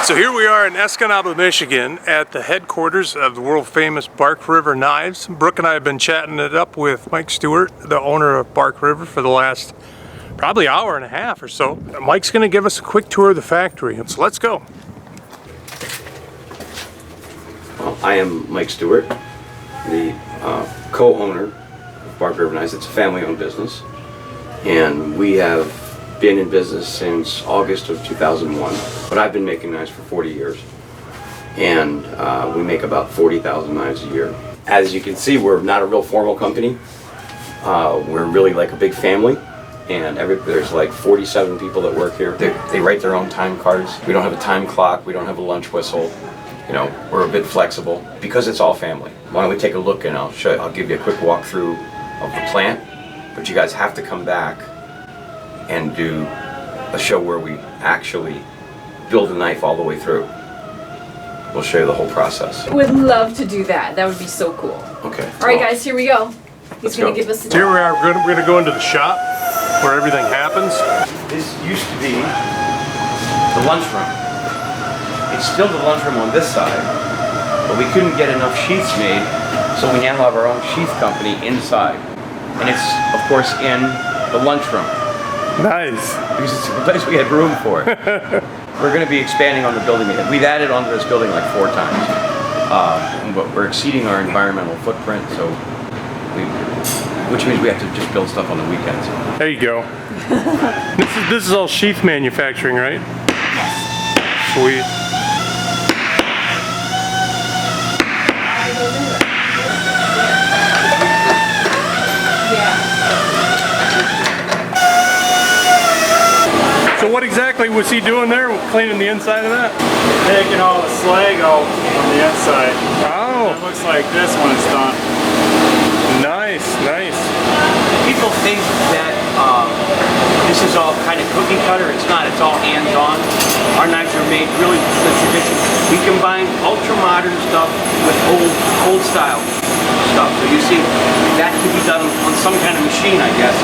So here we are in Escanaba, Michigan at the headquarters of the world famous Bark River Knives. Brooke and I have been chatting it up with Mike Stewart, the owner of Bark River, for the last probably hour and a half or so. Mike's going to give us a quick tour of the factory, so let's go. I am Mike Stewart, the co-owner of Bark River Knives. It's a family-owned business, and we have been in business since August of 2001, but I've been making knives for 40 years, and we make about 40,000 knives a year. As you can see, we're not a real formal company. We're really like a big family, and there's like 47 people that work here. They write their own time cards. We don't have a time clock. We don't have a lunch whistle. You know, we're a bit flexible because it's all family. Why don't we take a look, and I'll give you a quick walkthrough of the plant, but you guys have to come back and do a show where we actually build a knife all the way through. We'll show you the whole process. Would love to do that. That would be so cool. Okay. All right, guys, here we go. He's going to give us a Here we are. We're going to go into the shop where everything happens. This used to be the lunchroom. It's still the lunchroom on this side, but we couldn't get enough sheaths made, so we now have our own sheath company inside. And it's, of course, in the lunchroom. Nice. Because it's the place we had room for it. We're going to be expanding on the building. We've added onto this building like 4 times. But we're exceeding our environmental footprint, so which means we have to just build stuff on the weekends. There you go. This is all sheath manufacturing, right? Yes. Sweet. So what exactly was he doing there, cleaning the inside of that? Taking all the slag out on the inside. Oh. It looks like this when it's done. Nice, nice. People think that this is all kind of cookie cutter. It's not. It's all hands-on. Our knives are made really the tradition. We combine ultra-modern stuff with old style stuff. So you see, that could be done on some kind of machine, I guess.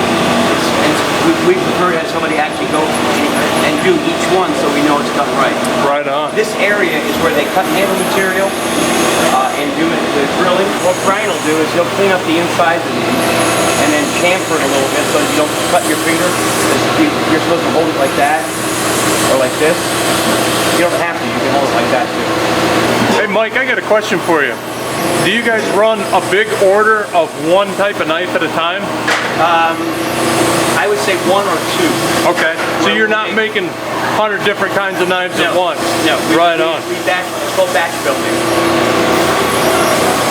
We prefer to have somebody actually go and do each one so we know it's done right. Right on. This area is where they cut handle material and do the drilling. What Brian will do is he'll clean up the inside and then chamfer it a little bit so you don't cut your finger. You're supposed to hold it like that or like this. You don't have to. You can hold it like that too. Hey Mike, I got a question for you. Do you guys run a big order of one type of knife at a time? I would say 1 or 2. Okay, so you're not making 100 different kinds of knives at once? No. Right on. It's called batch building.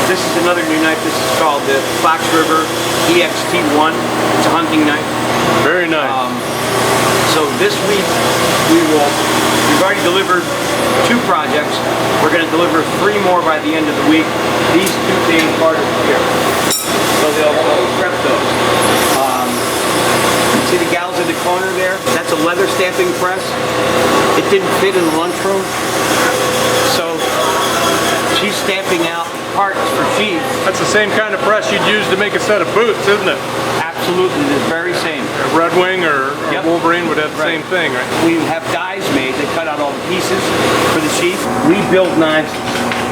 This is another new knife. This is called the Fox River EXT1. It's a hunting knife. Very nice. So this week we've already delivered 2 projects. We're going to deliver 3 more by the end of the week. These 2 being part of here. So they'll prep those. See the gals in the corner there? That's a leather stamping press. It didn't fit in the lunchroom. So she's stamping out parts for sheaths. That's the same kind of press you'd use to make a set of boots, isn't it? Absolutely, the very same. A Red Wing or Wolverine would have the same thing, right? We have dies made that cut out all the pieces for the sheath. We build knives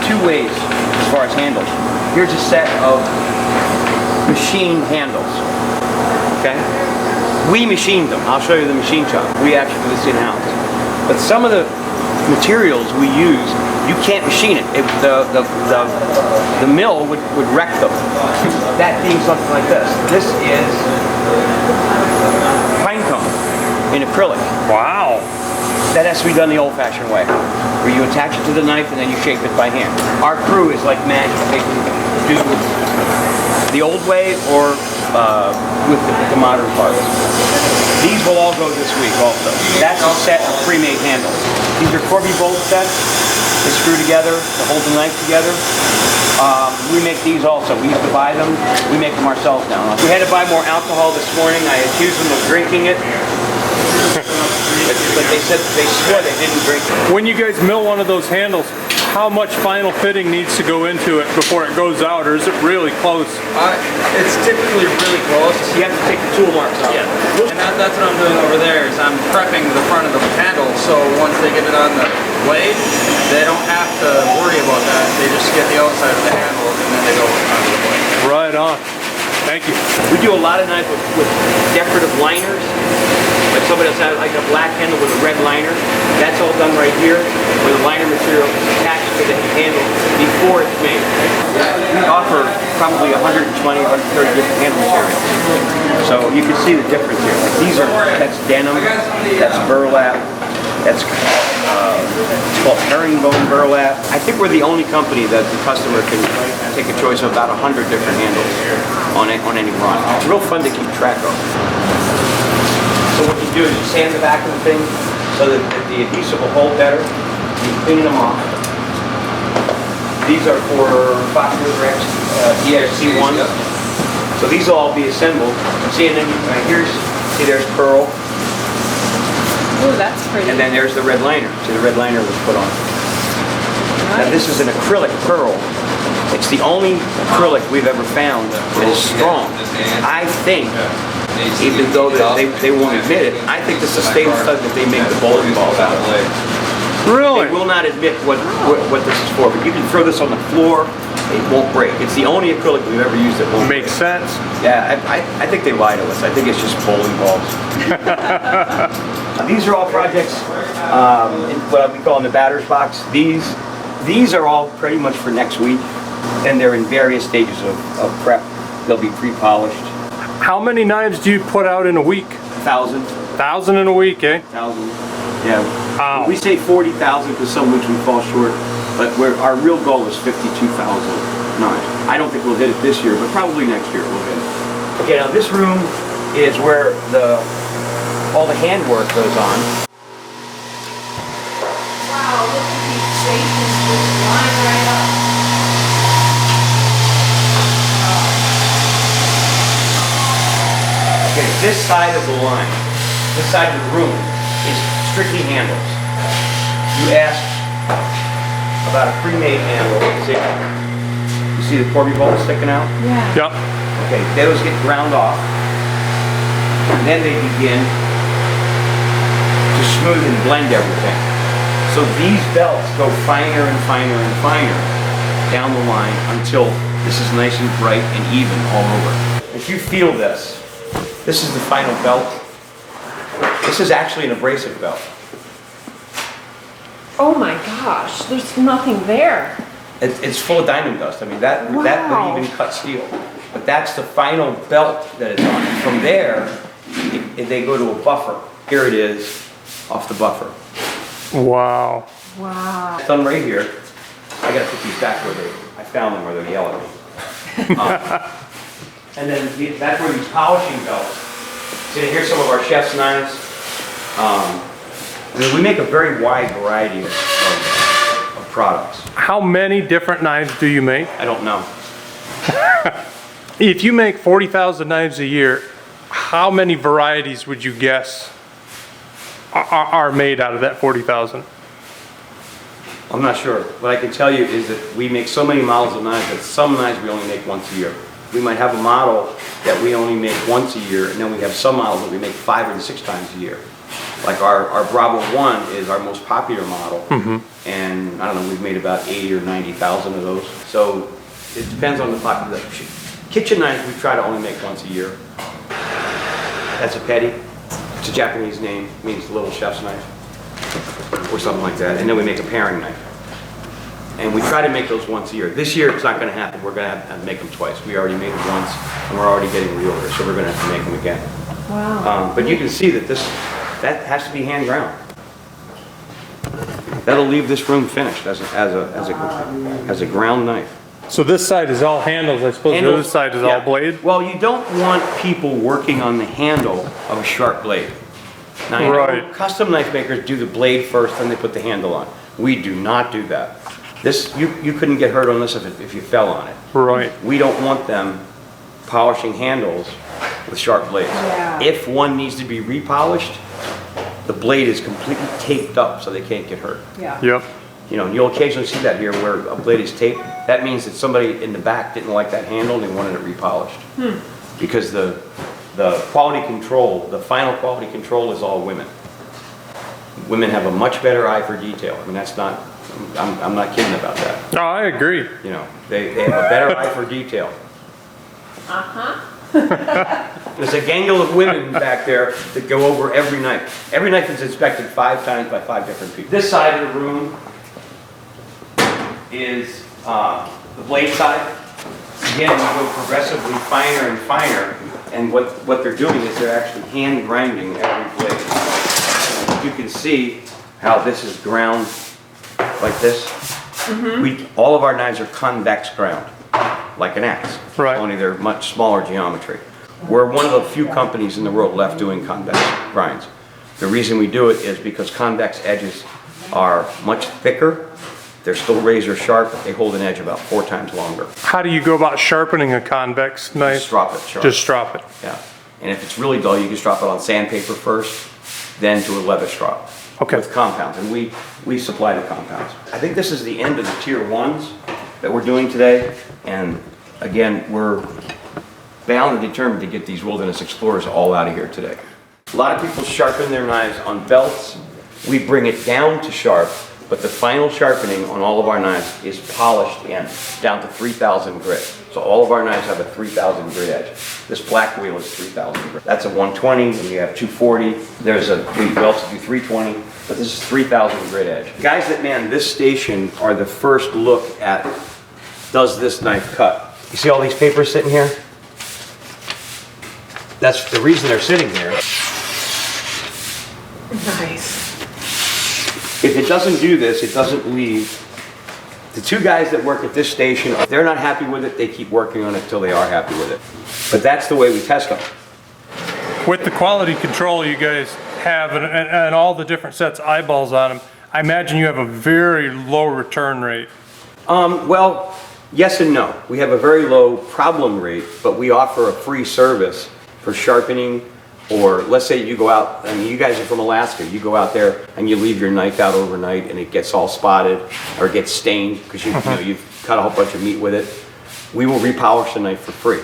2 ways as far as handles. Here's a set of machined handles. Okay? We machined them. I'll show you the machine shop. We actually do this in-house. But some of the materials we use, you can't machine it. The mill would wreck them. That being something like this. This is pine cone in acrylic. Wow. That has to be done the old-fashioned way, where you attach it to the knife and then you shape it by hand. Our crew is like magic. They can do the old way or with the modern parts. These will all go this week also. That's a set of pre-made handles. These are Corby bolt sets. They screw together to hold the knife together. We make these also. We used to buy them. We make them ourselves now. We had to buy more alcohol this morning. I accused them of drinking it. But they said they swore they didn't drink it. When you guys mill one of those handles, how much final fitting needs to go into it before it goes out, or is it really close? It's typically really close. You have to take the tool marks out. Yeah. And that's what I'm doing over there is I'm prepping the front of the handle so once they get it on the blade, they don't have to worry about that. They just get the outside of the handle and then they go onto the blade. Right on. Thank you. We do a lot of knives with decorative liners. Like somebody else has like a black handle with a red liner. That's all done right here, where the liner material is attached to the handle before it's made. We offer probably 120, 130 different handle materials. So you can see the difference here. Like these are, that's denim, that's burlap, that's it's called herringbone burlap. I think we're the only company that the customer can take a choice of about 100 different handles on any run. It's real fun to keep track of. So what you do is you sand the back of the thing so that the adhesive will hold better. You clean them off. These are for Fox River X ERC1. So these will all be assembled. See, and then see there's pearl, Ooh, that's pretty. and then there's the red liner. See, the red liner was put on. Now this is an acrylic pearl. It's the only acrylic we've ever found that is strong. I think, even though they won't admit it, I think this is the same stuff that they make the bowling balls out of. Really? They will not admit what this is for, but you can throw this on the floor, it won't break. It's the only acrylic we've ever used that won't break. Makes sense. Yeah, I think they lie to us. I think it's just bowling balls. These are all projects, in what we call in the batter's box. These are all pretty much for next week, and they're in various stages of prep. They'll be pre-polished. How many knives do you put out in a week? 1,000. 1,000 in a week, eh? 1,000. Yeah. Wow. We say 40,000 because some weeks we fall short, but our real goal is 52,000 knives. I don't think we'll hit it this year, but probably next year we'll hit it. Okay, now this room is where all the handwork goes on. Wow, look at these stations just line right up. Okay, this side of the line, this side of the room is strictly handles. You ask about a pre-made handle. See? You see the Corby bolts sticking out? Yeah. Yep. Okay, those get ground off, and then they begin to smooth and blend everything. So these belts go finer and finer and finer down the line until this is nice and bright and even all over. If you feel this is the final belt. This is actually an abrasive belt. Oh my gosh, there's nothing there. It's full of diamond dust. I mean, that Wow. would even cut steel. But that's the final belt that it's on. From there, they go to a buffer. Here it is, off the buffer. Wow. Wow. It's done right here. I gotta put these back where I found them, where they're yellow. And then that's where these polishing belts. See, here's some of our chef's knives. I mean, we make a very wide variety of products. How many different knives do you make? I don't know. If you make 40,000 knives a year, how many varieties would you guess are made out of that 40,000? I'm not sure. What I can tell you is that we make so many models of knives that some knives we only make once a year. We might have a model that we only make once a year, and then we have some models that we make 5 or 6 times a year. Like our Bravo 1 is our most popular model, and I don't know, we've made about 80 or 90,000 of those. So it depends on the population. Kitchen knives we try to only make once a year. That's a petty. It's a Japanese name, means little chef's knife, or something like that. And then we make a paring knife. And we try to make those once a year. This year it's not going to happen. We're going to have to make them twice. We already made them once, and we're already getting reorders, so we're going to have to make them again. Wow. But you can see that that has to be hand ground. That'll leave this room finished as a ground knife. So this side is all handles, I suppose the other side is all blade? Well, you don't want people working on the handle of a sharp blade. Now, you know, Right. custom knife makers do the blade first, then they put the handle on. We do not do that. This, you couldn't get hurt on this if you fell on it. Right. We don't want them polishing handles with sharp blades. Yeah. If one needs to be repolished, the blade is completely taped up so they can't get hurt. Yeah. Yep. You know, and you'll occasionally see that here where a blade is taped. That means that somebody in the back didn't like that handle and they wanted it repolished. Because the quality control, the final quality control is all women. Women have a much better eye for detail. I mean, that's not, I'm not kidding about that. No, I agree. You know, they have a better eye for detail. There's a gangle of women back there that go over every knife. Every knife is inspected 5 times by 5 different people. This side of the room is the blade side. Again, we go progressively finer and finer, and what they're doing is they're actually hand grinding every blade. You can see how this is ground like this. All of our knives are convex ground, like an axe. Right. Only they're much smaller geometry. We're one of the few companies in the world left doing convex grinds. The reason we do it is because convex edges are much thicker. They're still razor sharp. They hold an edge about 4 times longer. How do you go about sharpening a convex knife? Just drop it sharp. Just drop it. Yeah. And if it's really dull, you just drop it on sandpaper first, then to a leather strop. Okay. With compounds, and we supply the compounds. I think this is the end of the tier 1s that we're doing today. And again, we're bound and determined to get these Wilderness Explorers all out of here today. A lot of people sharpen their knives on belts. We bring it down to sharp, but the final sharpening on all of our knives is polished in, down to 3,000 grit. So all of our knives have a 3,000 grit edge. This black wheel is 3,000 grit. That's a 120, and we have 240. We also do 320, but this is 3,000 grit edge. Guys that man this station are the first look at, does this knife cut? You see all these papers sitting here? That's the reason they're sitting here. Nice. If it doesn't do this, it doesn't leave. The 2 guys that work at this station, if they're not happy with it, they keep working on it until they are happy with it. But that's the way we test them. With the quality control you guys have and all the different sets of eyeballs on them, I imagine you have a very low return rate. Well, yes and no. We have a very low problem rate, but we offer a free service for sharpening. Or let's say you go out, I mean, you guys are from Alaska, you go out there and you leave your knife out overnight and it gets all spotted or gets stained because you've cut a whole bunch of meat with it. We will repolish the knife for free.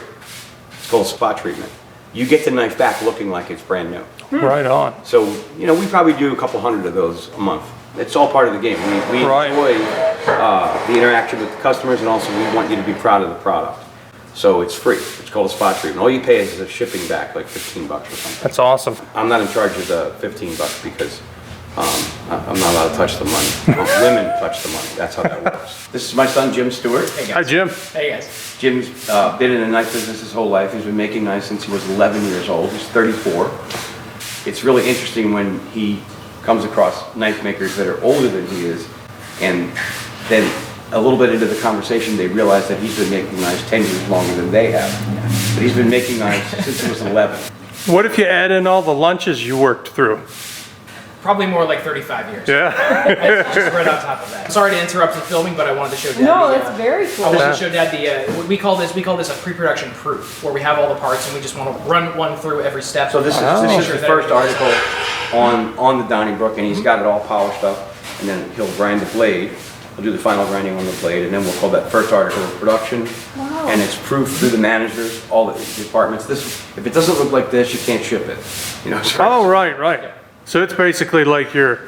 It's called spot treatment. You get the knife back looking like it's brand new. Right on. So, you know, we probably do a couple hundred of those a month. It's all part of the game. We Right. enjoy the interaction with the customers, and also we want you to be proud of the product. So it's free. It's called a spot treatment. All you pay is the shipping back, like $15 or something. That's awesome. I'm not in charge of the $15 because I'm not allowed to touch the money. Women touch the money. That's how that works. This is my son, Jim Stewart. Hey Hi, guys. Jim. Hey guys. Jim's been in the knife business his whole life. He's been making knives since he was 11 years old. He's 34. It's really interesting when he comes across knife makers that are older than he is, and then a little bit into the conversation, they realize that he's been making knives 10 years longer than they have. But he's been making knives since he was 11. What if you add in all the lunches you worked through? Probably more like 35 years. Yeah. Just right on top of that. Sorry to interrupt the filming, but I wanted to show Dad. No, the, that's very cool. I wanted to show Dad the. We call this a pre-production proof, where we have all the parts and we just want to run one through every step. So this is the first article on the Donnybrook, and he's got it all polished up, and then he'll grind the blade. We'll do the final grinding on the blade, and then we'll call that first article of production. Wow. And it's proof through the managers, all the departments. If it doesn't look like this, you can't ship it. You know. Oh, right. So it's basically like your,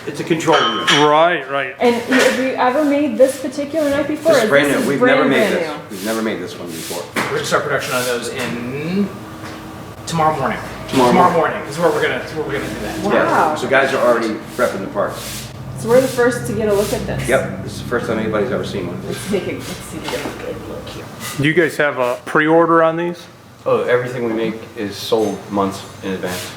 It's a control room. right. And have you ever made this particular knife before? This is brand new. We've never made brand this. new? We've never made this one before. We're gonna start production on those in tomorrow morning. Tomorrow morning is where we're gonna do that. Wow. Yeah. So guys are already prepping the parts. So we're the first to get a look at this. Yep. This is the first time anybody's ever seen one. Let's see if we get a good look here. Do you guys have a pre-order on these? Oh, everything we make is sold months in advance.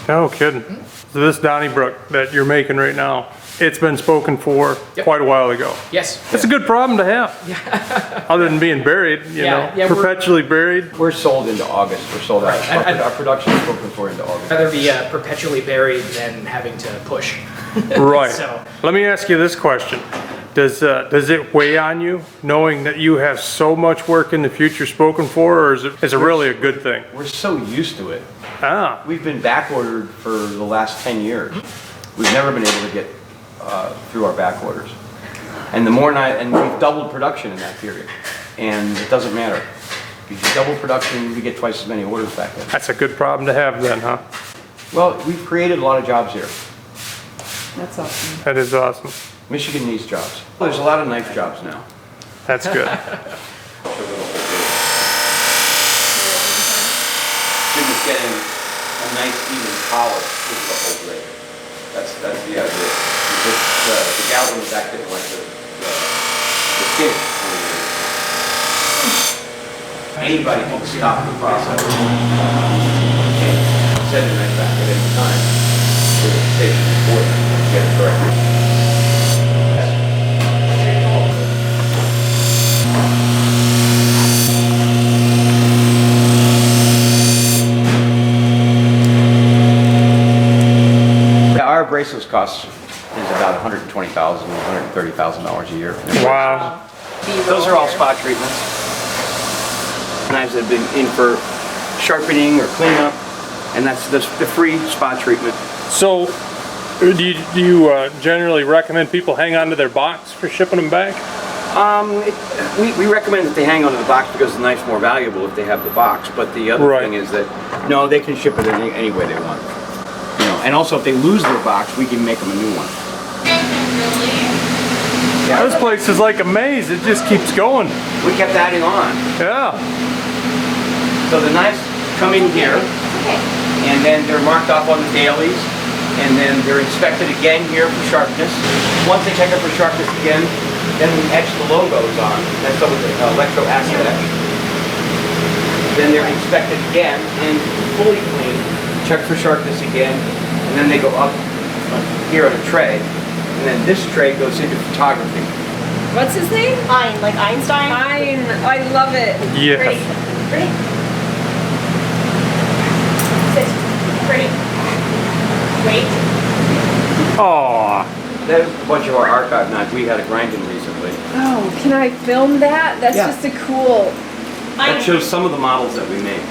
No kidding. So this Donnybrook that you're making right now, it's been spoken for Yep. quite a while ago. Yes. It's a good problem to have. Other than being buried, you know, Yeah, we're- perpetually buried. We're sold into August. We're sold out. Right. Our production is spoken for into August. Rather be perpetually buried than having to push. Right. So- Let me ask you this question. Does it weigh on you knowing that you have so much work in the future spoken for, or is it really a good thing? We're so used to it. Ah, We've been back ordered for the last 10 years. We've never been able to get through our back orders. And the more and we've doubled production in that period. And it doesn't matter. If you double production, you get twice as many orders back then. That's a good problem to have then, huh? Well, we've created a lot of jobs here. That's awesome. That is awesome. Michigan needs jobs. There's a lot of knife jobs now. That's good. Students getting a nice even polish with the whole blade. That's the idea. The galvan is acting like the finish. Anybody can stop the process. And send it right back at any time to the station for them to get it corrected. Our bracelets cost is about $120,000, $130,000 a year. Wow. Those are all spot treatments. Knives that have been in for sharpening or cleanup, and that's the free spot treatment. So, do you generally recommend people hang on to their box for shipping them back? We recommend that they hang onto the box because the knife's more valuable if they have the box. But the other thing is that no, they can ship it any way they want. You know, and also if they lose their box, we can make them a new one. Yeah. This place is like a maze. It just keeps going. We kept adding on. Yeah. So the knives come in here, and then they're marked off on the dailies, and then they're inspected again here for sharpness. Once they check it for sharpness again, then we etch the logos on. That's with the electro-acid etch. Then they're inspected again and fully clean, check for sharpness again, and then they go up here on a tray. And then this tray goes into photography. What's his name? Ein, like Einstein. I love it. Yeah. Pretty. Pretty. Sit. Pretty. Wait. Aww. That's a bunch of our archive knives. We had a grinding recently. Oh, can I film that? That's just a cool. That shows some of the models that we make.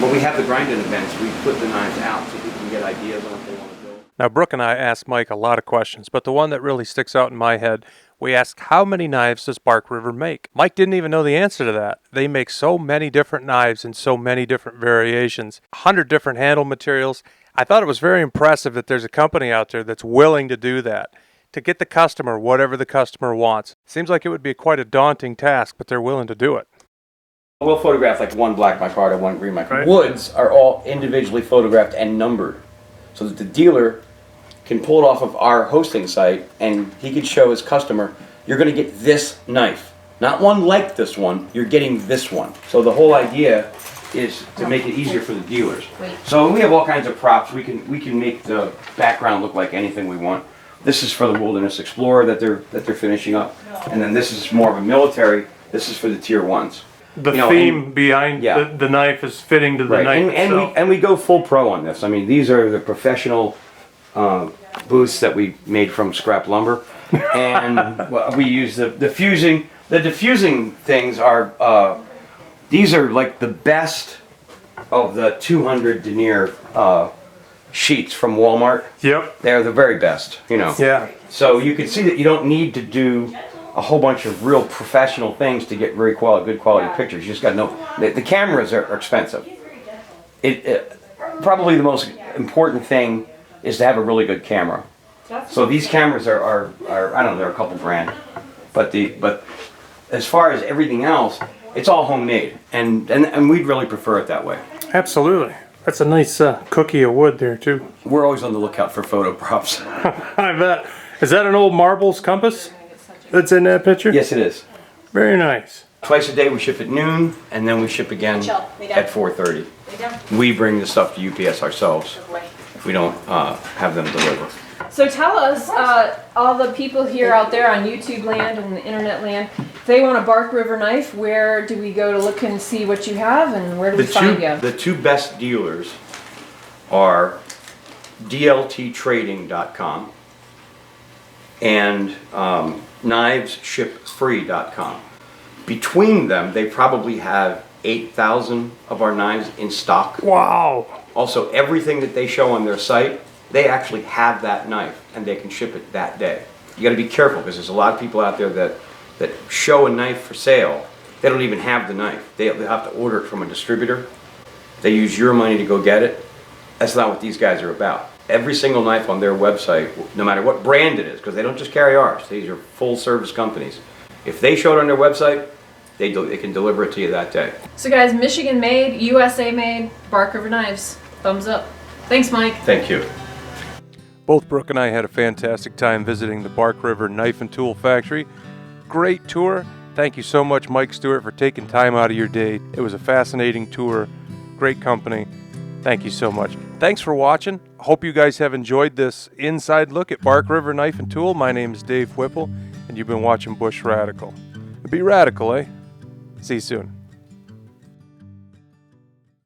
When we have the grinding events, we put the knives out so people can get ideas on what they want to build. Now, Brooke and I asked Mike a lot of questions, but the one that really sticks out in my head, we asked how many knives does Bark River make? Mike didn't even know the answer to that. They make so many different knives in so many different variations, 100 different handle materials. I thought it was very impressive that there's a company out there that's willing to do that, to get the customer whatever the customer wants. Seems like it would be quite a daunting task, but they're willing to do it. We'll photograph like one black micarta, one green micarta. Right. Woods are all individually photographed and numbered so that the dealer can pull it off of our hosting site and he can show his customer, you're going to get this knife. Not one like this one, you're getting this one. So the whole idea is to make it easier for the dealers. So we have all kinds of props. We can make the background look like anything we want. This is for the Wilderness Explorer that they're finishing up. And then this is more of a military. This is for the tier 1s. The theme behind the knife is fitting to the knife itself. And we go full pro on this. I mean, these are the professional booths that we made from scrap lumber, and we use the diffusing. The diffusing things are these are like the best of the 200 denier sheets from Walmart. Yep. They're the very best, you know. Yeah. So you can see that you don't need to do a whole bunch of real professional things to get very good quality pictures. You just got to know the cameras are expensive. Probably the most important thing is to have a really good camera. So these cameras are I don't know, they're a couple grand, but as far as everything else, it's all homemade, and we'd really prefer it that way. Absolutely. That's a nice cookie of wood there too. We're always on the lookout for photo props. I bet. Is that an old marbles compass that's in that picture? Yes, it is. Very nice. Twice a day we ship at noon, and then we ship again at 4:30. We bring the stuff to UPS ourselves. We don't have them deliver. So tell us, all the people here out there on YouTube land and the internet land, if they want a Bark River knife, where do we go to look and see what you have, and where do we find you? The two best dealers are dlttrading.com and knivesshipfree.com. Between them, they probably have 8,000 of our knives in stock. Wow. Also, everything that they show on their site they actually have that knife and they can ship it that day. You got to be careful because there's a lot of people out there that show a knife for sale. They don't even have the knife. They have to order it from a distributor. They use your money to go get it. That's not what these guys are about. Every single knife on their website, no matter what brand it is, because they don't just carry ours, these are full service companies. If they show it on their website, they can deliver it to you that day. So guys, Michigan made, USA made, Bark River Knives. Thumbs up. Thanks, Mike. Thank you. Both Brooke and I had a fantastic time visiting the Bark River Knife and Tool Factory. Great tour. Thank you so much, Mike Stewart, for taking time out of your day. It was a fascinating tour. Great company. Thank you so much. Thanks for watching. Hope you guys have enjoyed this inside look at Bark River Knife and Tool. My name is Dave Whipple, and you've been watching Bushradical. Be radical, eh? See you soon.